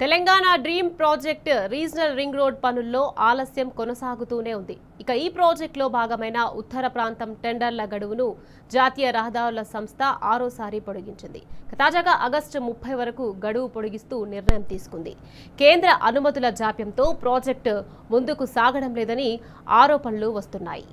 Telangana dream project regional ring road పనుల్లో ఆలస్యం కొనసాగుతూనే ఉంది. ఇక ఈ ప్రాజెక్టులో భాగమైన ఉత్తర ప్రాంతం టెండర్ల గడువును జాతీయ రహదారుల సంస్థ ఆరోసారి పొడిగించింది. తాజాగా ఆగస్టు 30 వరకు గడువు పొడిగిస్తూ నిర్ణయం తీసుకుంది. కేంద్ర అనుమతుల జాప్యంతో ప్రాజెక్టు ముందుకు సాగడం లేదని ఆరోపణలు వస్తున్నాయి.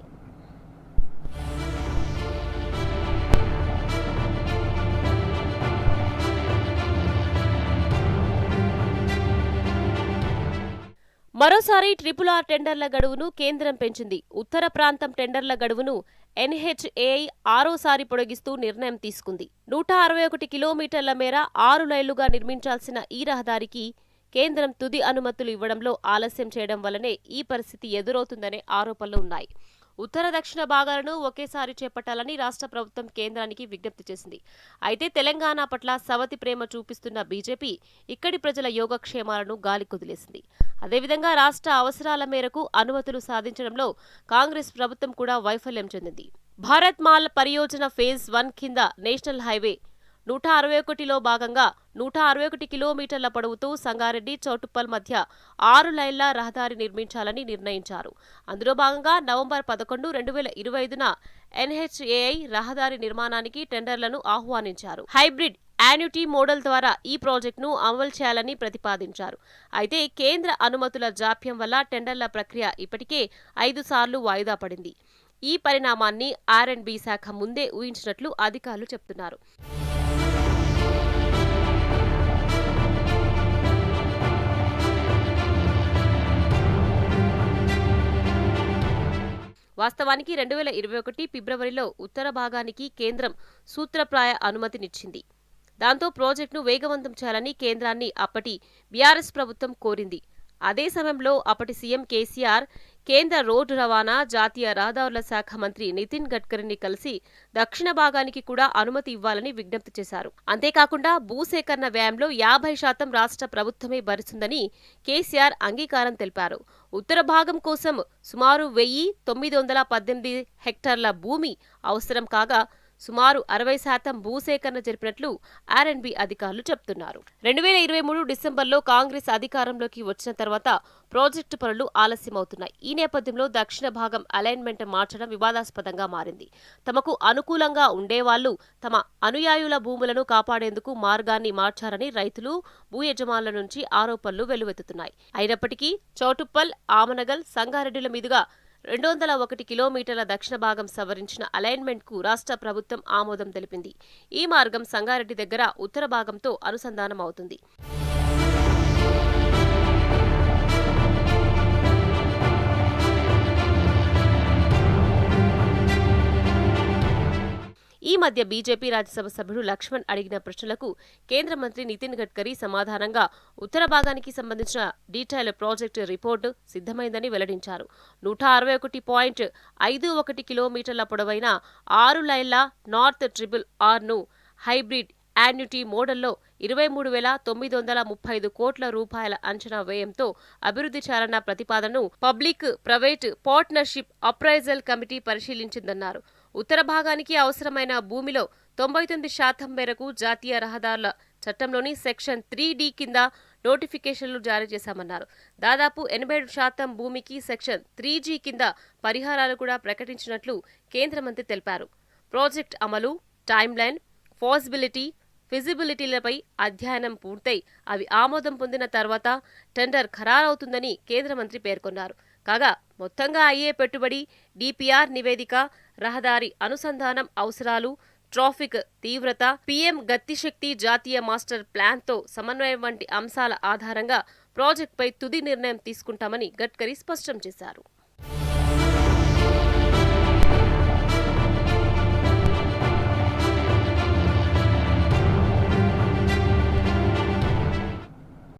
మరోసారి RRR టెండర్ల గడువును కేంద్రం పెంచింది. ఉత్తర ప్రాంతం టెండర్ల గడువును NHAI ఆరోసారి పొడిగిస్తూ నిర్ణయం తీసుకుంది. 161 కిలోమీటర్ల మేర 6 లైన్లుగా నిర్మించాల్సిన ఈ రహదారికి కేంద్రం తుది అనుమతులు ఇవ్వడంలో ఆలస్యం చేయడం వల్లనే ఈ పరిస్థితి ఎదురవుతుందనే ఆరోపణలు ఉన్నాయి. ఉత్తర దక్షిణ భాగాలను ఒకేసారి చేపట్టాలని రాష్ట్ర ప్రభుత్వం కేంద్రానికి విజ్ఞప్తి చేసింది. అయితే తెలంగాణ పట్ల సవతి ప్రేమ చూపిస్తున్న బీజేపీ ఇక్కడి ప్రజల యోగక్షేమాలను గాలికొదిలేసింది. అదేవిధంగా రాష్ట్ర అవసరాల మేరకు అనుమతులు సాధించడంలో కాంగ్రెస్ ప్రభుత్వం కూడా వైఫల్యం చెందింది. భారత్ మాల్ పరియోజన ఫేజ్ 1 కింద నేషనల్ హైవే 161లో భాగంగా 161 కిలోమీటర్ల పొడవుతో సంగారెడ్డి చౌటుప్పల్ మధ్య 6 లైన్ల రహదారి నిర్మించాలని నిర్ణయించారు. అందులో భాగంగా నవంబర్ 11, 2025న NHAI రహదారి నిర్మాణానికి టెండర్లను ఆహ్వానించారు. హైబ్రిడ్ యాన్యుటీ మోడల్ ద్వారా ఈ ప్రాజెక్టును అమలు చేయాలని ప్రతిపాదించారు. అయితే కేంద్ర అనుమతుల జాప్యం వల్ల టెండర్ల ప్రక్రియ ఇప్పటికే 5 సార్లు వాయిదా పడింది. ఈ పరిణామాన్ని R&B శాఖ ముందే ఊహించినట్లు అధికారులు చెబుతున్నారు. వాస్తవానికి 2021 ఫిబ్రవరిలో ఉత్తర భాగానికి కేంద్రం సూత్రప్రాయ అనుమతినిచ్చింది. దాంతో ప్రాజెక్టును వేగవంతం చేయాలని కేంద్రాన్ని అప్పటి బీఆర్ఎస్ ప్రభుత్వం కోరింది. అదే సమయంలో అప్పటి సీఎం కేసీఆర్ కేంద్ర రోడ్డు రవాణా, జాతీయ రహదారుల శాఖ మంత్రి నితిన్ గడ్కరీని కలిసి దక్షిణ భాగానికి కూడా అనుమతి ఇవ్వాలని విజ్ఞప్తి చేశారు. అంతేకాకుండా భూసేకరణ వ్యయంలో 50% రాష్ట్ర ప్రభుత్వమే భరిస్తుందని కేసీఆర్ అంగీకారం తెలిపారు. ఉత్తర భాగం కోసం సుమారు 1918 హెక్టార్ల భూమి అవసరం కాగా సుమారు 60% భూసేకరణ జరిపినట్లు R&B అధికారులు చెబుతున్నారు. 2023 డిసెంబర్లో కాంగ్రెస్ అధికారంలోకి వచ్చిన తర్వాత ప్రాజెక్టు పనులు ఆలస్యమవుతున్నాయి. ఈ నేపథ్యంలో దక్షిణ భాగం అలైన్మెంట్ మార్చడం వివాదాస్పదంగా మారింది. తమకు అనుకూలంగా ఉండేవాళ్లు తమ అనుయాయుల భూములను కాపాడేందుకు మార్గాన్ని మార్చారని రైతులు, భూ యజమానుల నుంచి ఆరోపణలు వెల్లువెత్తుతున్నాయి. అయినప్పటికీ చౌటుప్పల్, ఆమనగల్, సంగారెడ్డిల మీదుగా 201 కిలోమీటర్ల దక్షిణ భాగం సవరించిన అలైన్మెంట్కు రాష్ట్ర ప్రభుత్వం ఆమోదం తెలిపింది. ఈ మార్గం సంగారెడ్డి దగ్గర ఉత్తర భాగంతో అనుసంధానం అవుతుంది. ఈ మధ్య బీజేపీ రాజ్యసభ సభ్యుడు లక్ష్మణ్ అడిగిన ప్రశ్నలకు కేంద్ర మంత్రి నితిన్ గడ్కరీ సమాధానంగా ఉత్తర భాగానికి సంబంధించిన డీటెయిల్ ప్రాజెక్టు రిపోర్టు సిద్ధమైందని వెల్లడించారు. 161.51 కిలోమీటర్ల పొడవైన 6 లైన్ల నార్త్ RRRను హైబ్రిడ్ యాన్యుటీ మోడల్లో 23,935 కోట్ల రూపాయల అంచనా వ్యయంతో అభివృద్ధి చేయాలన్న ప్రతిపాదనను public private partnership appraisal committee పరిశీలించిందన్నారు. ఉత్తర భాగానికి అవసరమైన భూమిలో 99% మేరకు జాతీయ రహదారుల చట్టంలోని సెక్షన్ 3D కింద నోటిఫికేషన్లు జారీ చేశామన్నారు. దాదాపు 87% భూమికి సెక్షన్ 3G కింద పరిహారాలు కూడా ప్రకటించినట్లు కేంద్ర మంత్రి తెలిపారు. ప్రాజెక్ట్ అమలు, టైమ్లైన్, పాసిబిలిటీ, ఫిజిబిలిటీలపై అధ్యయనం పూర్తయి అవి ఆమోదం పొందిన తర్వాత టెండర్ ఖరారవుతుందని కేంద్ర మంత్రి పేర్కొన్నారు. కాగా మొత్తంగా అయ్యే పెట్టుబడి, DPR నివేదిక, రహదారి అనుసంధానం అవసరాలు, ట్రాఫిక్ తీవ్రత, PM గతిశక్తి జాతీయ మాస్టర్ ప్లాన్తో సమన్వయం వంటి అంశాల ఆధారంగా ప్రాజెక్టుపై తుది నిర్ణయం తీసుకుంటామని గడ్కరీ స్పష్టం చేశారు.